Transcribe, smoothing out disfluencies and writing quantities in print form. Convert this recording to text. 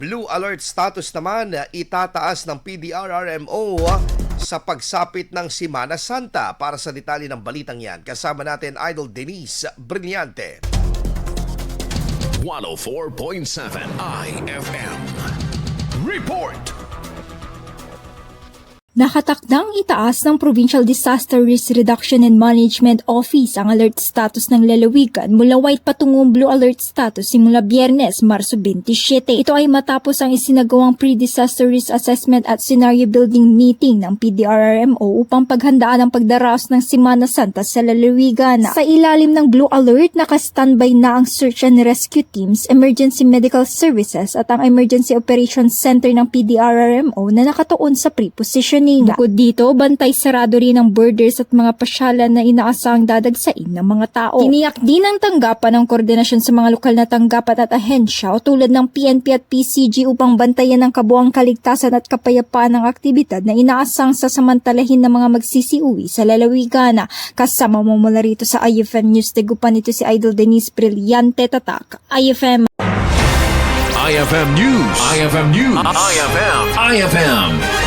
Blue alert status naman itataas ng PDRRMO sa pagsapit ng Semana Santa. Para sa detalye ng balitang yan, kasama natin Idol Denise Brillante. 104.7 IFM Report. Nakatakdang itaas ng Provincial Disaster Risk Reduction and Management Office ang alert status ng lalawigan mula white patungong blue alert status simula Biyernes, Marso 27. Ito ay matapos ang isinagawang pre-disaster risk assessment at scenario building meeting ng PDRRMO upang paghandaan ang pagdaraos ng Semana Santa sa lalawigan. Sa ilalim ng blue alert, naka-standby na ang search and rescue teams, emergency medical services at ang emergency operations center ng PDRRMO na nakatuon sa pre-position. Bukod dito, bantay sarado rin ang borders at mga pasyalan na inaasahang dadagsain ng mga tao. Tiniyak din ang tanggapan ng koordinasyon sa mga lokal na tanggapan at ahensya o tulad ng PNP at PCG upang bantayan ang kabuang kaligtasan at kapayapaan ng aktibidad na inaasahang sasamantalahin ng mga magsisiuwi sa lalawigan. Kasama mo mula rito sa IFM News Tegupan, ito si Idol Denise Brillante, Tatak, IFM. IFM News. IFM News. IFM.